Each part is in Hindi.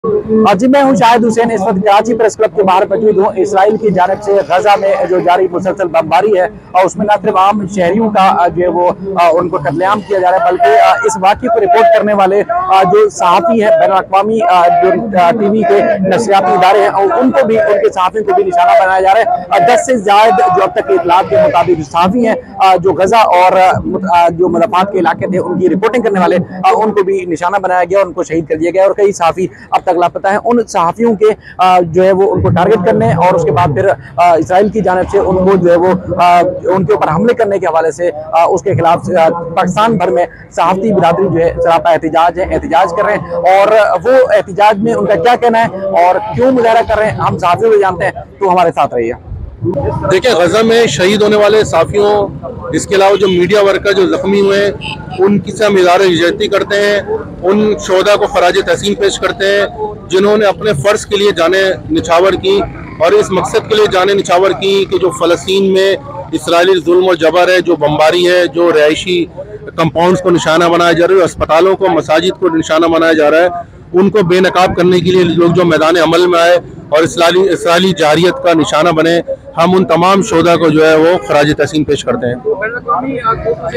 जी मैं हूं शाहिद हुसैन, इस वक्त कराची प्रेस क्लब के बाहर मौजूद हूं। इसराइल की जानिब से गजा में जो जारी मुसलसल बमबारी है और उसमें न सिर्फ आम शहरियों का जो है वो उनको कत्लेआम किया जा रहा है, बल्कि इस वाक़े को रिपोर्ट करने वाले जो सहाफ़ी है बैन अक़वामी जो TV के नशरियाती इदारे हैं उनको भी, उनके सहाफ़ियों को भी निशाना बनाया जा रहा है। 10 से ज़ायद जो अब तक के इतलात के मुताबिक सहाफ़ी हैं जो गजा और जो मुज़फ़्फ़रात के इलाके थे उनकी रिपोर्टिंग करने वाले उनको भी निशाना बनाया गया और उनको शहीद कर दिया गया और कई सहाफ़ी अब तक लापता है। उन सहाफ़ियों के जो है वो उनको टारगेट करने और उसके बाद फिर इसराइल की जानिब से उनको जो है वो उनके ऊपर हमले करने के हवाले से उसके खिलाफ पाकिस्तान भर में सहाफ़ती बिरादरी जो है सरापा एहतजाज कर रहे हैं। और वो एहतजाज में उनका क्या कहना है और क्यों मुजाहरा कर रहे हैं हम सहाफ़ियों को जानते हैं, तो हमारे साथ रहिए। देखिए, गजा में शहीद होने वाले साफियों, इसके अलावा जो मीडिया वर्कर जो जख्मी हुए हैं उनकी से हम इज़हार यकजहती करते हैं, उन शोहदा को खराज तहसीन पेश करते हैं जिन्होंने अपने फ़र्ज के लिए जाने निछावर की और इस मकसद के लिए जाने निछावर की कि जो फ़लस्तीन में इसराइली जुल्म और जबर है, जो बमबारी है, जो रिहायशी कंपाउंड्स को निशाना बनाया जा रहा है, अस्पतालों को, मसाजिद को निशाना बनाया जा रहा है, उनको बेनकाब करने के लिए लोग जो मैदान अमल में आए और इसराइली जारियत का निशाना बने, हम उन तमाम शोधा को जो है वो खराज तहसीन पेश करते हैं।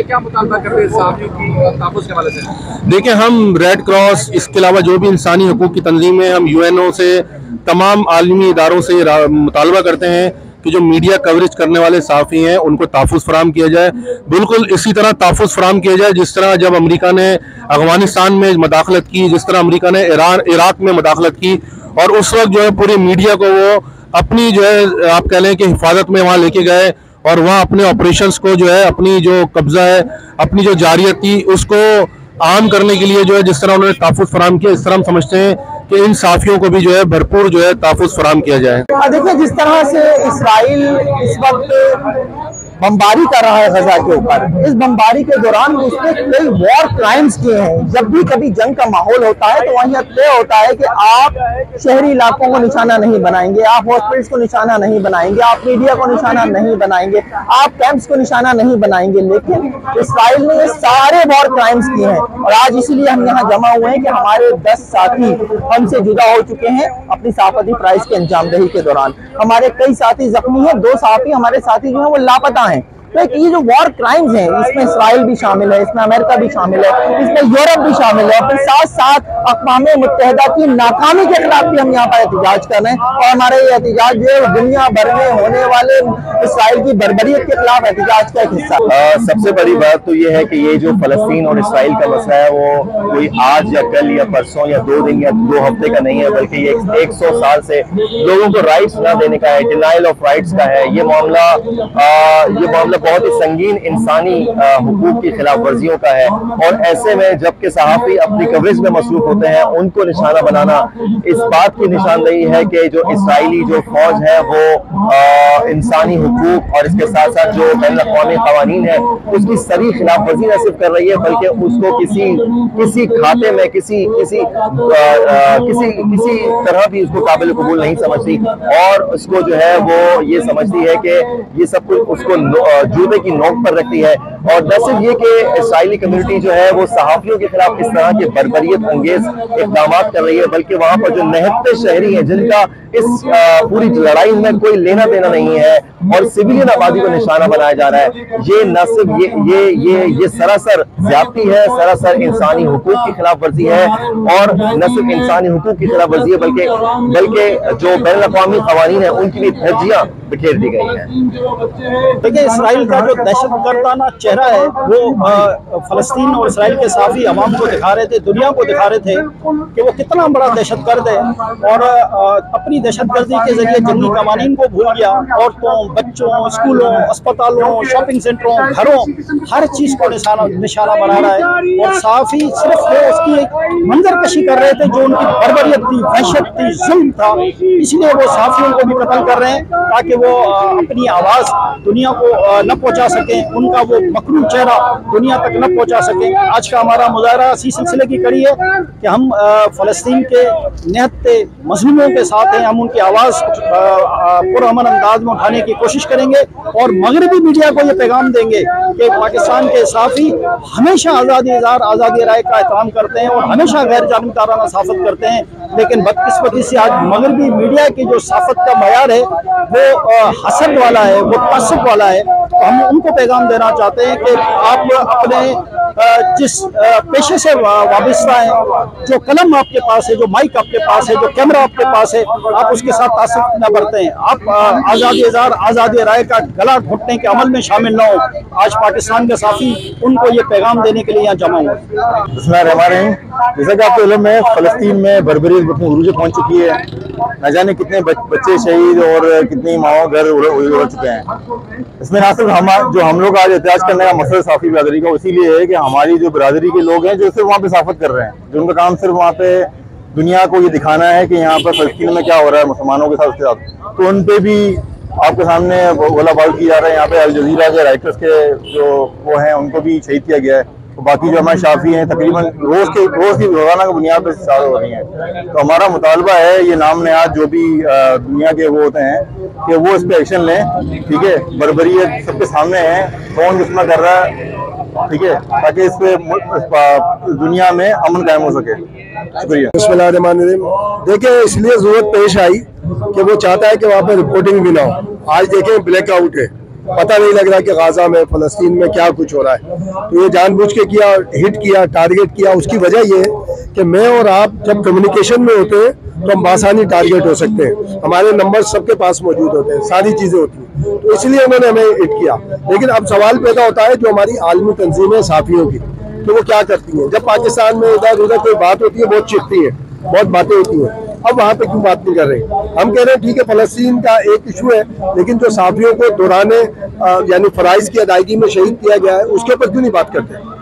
क्या मुतालबा करते हैं सहाफ़ियों की ताफ़ुज़ के हवाले से? देखिए, हम रेड क्रॉस, इसके अलावा जो भी इंसानी हकूक़ की तंजीमें, हम UNO से, तमाम आलमी इदारों से मुतालबा करते हैं कि जो मीडिया कवरेज करने वाले सहाफ़ी हैं उनको तहफ़्फ़ुज़ फराहम किया जाए। बिल्कुल इसी तरह तहफ़्फ़ुज़ फराहम किया जाए जिस तरह जब अमेरिका ने अफ़गानिस्तान में मदाखलत की, जिस तरह अमेरिका ने इराक़ में मदाखलत की और उस वक्त जो है पूरी मीडिया को वो अपनी जो है आप कह लें कि हिफाजत में वहाँ लेके गए और वहाँ अपने ऑपरेशंस को जो है, अपनी जो कब्ज़ा है, अपनी जो जारियत थी उसको आम करने के लिए जो है जिस तरह उन्होंने तहफ़्फ़ुज़ फराहम किया, इस तरह हम समझते हैं कि इन साफियों को भी जो है भरपूर जो है तहफ़्फ़ुज़ फराहम किया जाए। देखिए, जिस तरह से इसराइल इस वक्त बमबारी कर रहा है गजा के ऊपर, इस बमबारी के दौरान उसने कई वॉर क्राइम्स किए हैं। जब भी कभी जंग का माहौल होता है तो वहाँ तय होता है कि आप शहरी इलाकों को निशाना नहीं बनाएंगे, आप हॉस्पिटल्स को निशाना नहीं बनाएंगे, आप मीडिया को निशाना नहीं बनाएंगे, आप कैंप्स को निशाना नहीं बनाएंगे। लेकिन इसराइल ने ये सारे वॉर क्राइम्स किए हैं और आज इसीलिए हम यहाँ जमा हुए हैं कि हमारे 10 साथी हमसे जुदा हो चुके हैं अपनी सहाफ़ती फ़राइज़ की अंजामदही के दौरान। हमारे कई साथी जख्मी हैं, 2 सहाफ़ी हमारे साथी जो हैं वो लापता हैं। तो ये जो वॉर क्राइम्स हैं इसमें इसराइल भी शामिल है, इसमें अमेरिका भी शामिल है, इसमें यूरोप भी शामिल है और फिर साथ साथ अक़वाम मुत्तहिदा की नाकामी के खिलाफ भी हम यहाँ पर एहतजाज कर रहे हैं। और हमारे ये एहतजाज जो है दुनिया भर में होने वाले इसराइल की बर्बरियत के खिलाफ एहतजाज का एक हिस्सा है। सबसे बड़ी बात तो ये है कि ये जो फ़लस्तीन और इसराइल का मसला है वो कोई आज या कल या परसों या 2 दिन या 2 हफ्ते का नहीं है, बल्कि ये 100 साल से लोगों को राइट्स ना देने का है, डिनाइल ऑफ राइट्स का है। ये मामला बहुत ही संगीन इंसानी हुकूक की खिलाफ वर्जियों का है और ऐसे में जबकि सहाफ़ी अपनी कवरेज में मसरूफ होते हैं उनको निशाना बनाना इस बात की निशानदेही है कि जो इसराइली जो फौज है वो इंसानी हुकूक और इसके साथ साथ जो बैनुल-अक़वामी क़वानीन है उसकी सरी खिलाफ वर्जी न सिर्फ कर रही है बल्कि उसको किसी खाते में किसी तरह भी उसको काबिल कबूल नहीं समझती और उसको जो है वो ये समझती है कि ये सब कुछ उसको जूते की नोक पर रखती है। और न सिर्फ ये कि इसराइली कम्युनिटी जो है वो सहाफ़ियों के खिलाफ इस तरह के बर्बरियत अंगेज इक़दाम कर रही है, बल्कि वहाँ पर जो निहत्ते शहरी हैं जिनका इस पूरी लड़ाई में कोई लेना देना नहीं है और सिविलियन आबादी को निशाना बनाया जा रहा है, ये न सिर्फ ये सरासर ज़्यादती है, सरासर इंसानी हुकूक की खिलाफ वर्जी है और न सिर्फ इंसानी हुकूक की खिलाफ वर्जी है बल्कि जो बैनुल-अक़वामी क़वानीन है उनकी भी धज्जियाँ बिखेर दी गई हैं। देखिए, इसराइल का जो दहशतगर्दाना चेहरा है वो फ़लस्तीन और इसराइल के सहाफ़ी अवाम को दिखा रहे थे, दुनिया को दिखा रहे थे कि वो कितना बड़ा दहशतगर्द है और अपनी दहशतगर्दी के जरिए जंगी कवानीन को भूल गया। औरतों, बच्चों, स्कूलों, अस्पतालों, शॉपिंग सेंटरों, घरों, हर चीज़ को निशाना बना रहा है और सहाफ़ी सिर्फ वो उसकी एक मंजर कशी कर रहे थे जो उनकी बर्बरियत थी, वहशत थी, जुल्म था, इसलिए वो सहाफ़ियों को भी कत्ल कर रहे हैं ताकि वो अपनी आवाज़ दुनिया को न पहुंचा सकें। उनका वो मकरूर चेहरा दुनिया तक न पहुंचा सके। आज का हमारा मुजाहरा इसी सिलसिले की कड़ी है कि हम फ़लस्तीन के निहत्ते मज़लूमों के साथ हैं। हम उनकी आवाज़ पुरअमन अंदाज में उठाने की कोशिश करेंगे और मगरबी मीडिया को ये पैगाम देंगे कि पाकिस्तान के सहाफ़ी हमेशा आज़ादी इज़हार, आज़ादी राय का एहतराम करते हैं और हमेशा गैर जानिबदाराना सहाफ़त करते हैं। लेकिन बदकिस्मती से आज मगरबी मीडिया की जो सहाफ़त का मयार है वो हसद वाला है, वो तअस्सुब वाला है। तो हम उनको पैगाम देना चाहते हैं कि आप अपने जिस पेशे से वाबस्ता है, जो कलम आपके पास है, जो माइक आपके पास है, जो कैमरा आपके पास है, आप उसके साथ तासुब न बरतें। आप आज़ादी इज़हार, आज़ादी राय का गला घुटने के अमल में शामिल न हो। आज पाकिस्तान के साथी उनको ये पैगाम देने के लिए यहाँ जमा हुए। जैसा कि आपको इल्म है, फ़लस्तीन में बर्बरीत अपने उरूज पहुंच चुकी है। न जाने कितने बच्चे शहीद और कितनी माओ घर उड़ चुके हैं। इसमें ना सिर्फ हम लोग आज एहतजाज करने का मकसद सहाफ़ी बिरादरी का इसीलिए है कि हमारी जो बिरादरी के लोग हैं जो सिर्फ वहाँ पे सहाफ़त कर रहे हैं, जो उनका काम सिर्फ वहाँ पे दुनिया को ये दिखाना है कि यहाँ पर फ़लस्तीन में क्या हो रहा है मुसलमानों के साथ, उसके साथ, तो उन पे भी आपके सामने गोलाबारी की जा रहा है। यहाँ पे अल जज़ीरा के राइटर्स के जो वो हैं उनको भी शहीद किया गया है। तो बाकी जो हमारे शाफी हैं तकरीबन रोज़ की रोज़ाना की बुनियाद पर शहादत हो रही हैं। तो हमारा मुतालबा है ये नाम नयाद जो भी दुनिया के वो होते हैं कि वो इस पर एक्शन लें। ठीक है, बर्बरियत सबके सामने है, कौन कितना कर रहा है, ठीक है, ताकि इस पे दुनिया में अमन कायम हो सके। शुक्रिया। बिस्मिल्लाहिर्रहमानिर्रहीम। देखिए, इसलिए जरूरत पेश आई कि वो चाहता है कि वहाँ पे रिपोर्टिंग भी ना हो। आज देखें ब्लैकआउट है, पता नहीं लग रहा कि गाजा में फ़लस्तीन में क्या कुछ हो रहा है। तो ये जानबूझ के किया, हिट किया, टारगेट किया। उसकी वजह ये है कि मैं और आप जब कम्युनिकेशन में होते हैं तो हम आसानी टारगेट हो सकते हैं। हमारे नंबर सबके पास मौजूद होते हैं, सारी चीज़ें होती हैं, तो इसलिए उन्होंने हमें हिट किया। लेकिन अब सवाल पैदा होता है जो हमारी आलमी तंजीमें साफियों की, तो वो क्या करती हैं? जब पाकिस्तान में इधर उधर कोई बात होती है बहुत चिढ़ती है, बहुत बातें होती हैं। अब वहाँ पे क्यों बात नहीं कर रहे? हम कह रहे हैं ठीक है फ़लस्तीन का एक इशू है, लेकिन जो साफियों को दौराने यानी फ़राइज़ की अदायगी में शहीद किया गया है उसके ऊपर क्यों नहीं बात करते?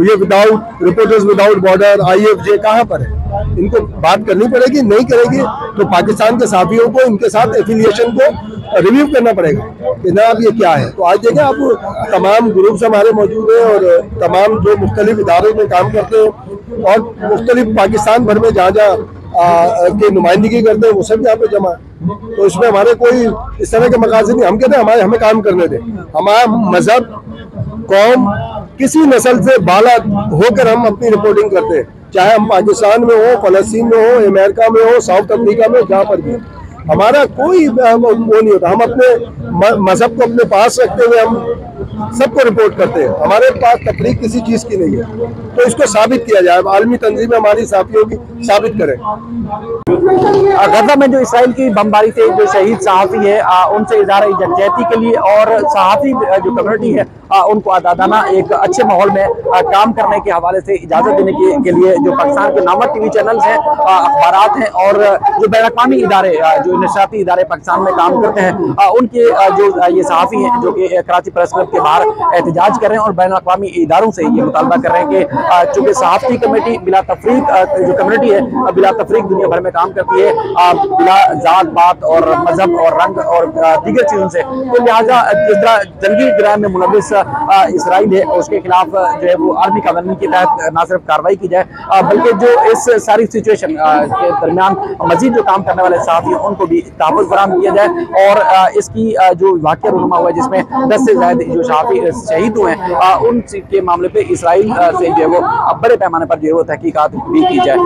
ये without reporters without border, IFJ कहाँ पर है? इनको बात करनी पड़ेगी। नहीं करेगी तो पाकिस्तान के साफियों को इनके साथ एफिलिएशन को रिव्यू करना पड़ेगा कि ना अब ये क्या है। तो आज देखें, आप तमाम ग्रुप्स हमारे मौजूद हैं और तमाम जो मुख्तलिफ इदारों में काम करते हैं और मुख्तलिफ पाकिस्तान भर में जहाँ जहाँ की नुमाइंदगी करते हैं वो सब यहाँ पे जमा है। तो इसमें हमारे कोई इस तरह के मकासद नहीं। हम कहते हैं हमें काम करने दें। हमारा मजहब, कौम, किसी नस्ल से बाला होकर हम अपनी रिपोर्टिंग करते हैं, चाहे हम पाकिस्तान में हो, फ़लस्तीन में हो, अमेरिका में हो, साउथ अफ्रीका में, जहाँ पर भी। हमारा कोई वो नहीं होता। हम अपने मजहब को अपने पास रखते हुए हम सबको रिपोर्ट करते हैं। हमारे पास तफरीक किसी चीज़ की नहीं है। तो इसको साबित किया जाए, आलमी तंजीमें हमारी साफियों की साबित करें। गजा में जो इसराइल की बमबारी से जो शहीद सहाफ़ी है उनसे इज़हार यकजहती के लिए और सहाफ़ी जो कम्युनिटी है उनको आज़ादाना एक अच्छे माहौल में काम करने के हवाले से इजाज़त देने के लिए जो पाकिस्तान के नामवर TV चैनल्स हैं, अखबारात हैं और जो बैन-अक़वामी इदारे जो नशरियाती इदारे पाकिस्तान में काम करते हैं उनके जो ये सहाफ़ी हैं जो कि कराची प्रेस क्लब के बाहर एहतजाज कर रहे हैं और बैन-अक़वामी इदारों से ये मुतालबा कर रहे हैं कि चूँकि सहाफ़ती कमेटी बिला तफरीक जो कम्युनिटी है बिला तफरीक दुनिया भर में काम करती है, बिला जात पात और मजहब और रंग और दीगर चीज़ों से, तो लिहाजा जिस तरह जंगी जराइम में मुलविस इसराइल है उसके खिलाफ जो है वो आर्मी कानून के तहत न सिर्फ कार्रवाई की जाए बल्कि जो इस सारी सिचुएशन के दरमियान मजीद जो काम करने वाले साथी उनको भी तहफ़्फ़ुज़ फराहम किया जाए। और इसकी जो वाक़या रूनुमा हुआ है जिसमें 10 से ज़्यादा जो सहाफ़ी शहीद हुए हैं उनके मामले पर इसराइल से जो है वो बड़े पैमाने पर जो है वो तहकीकात भी की जाए।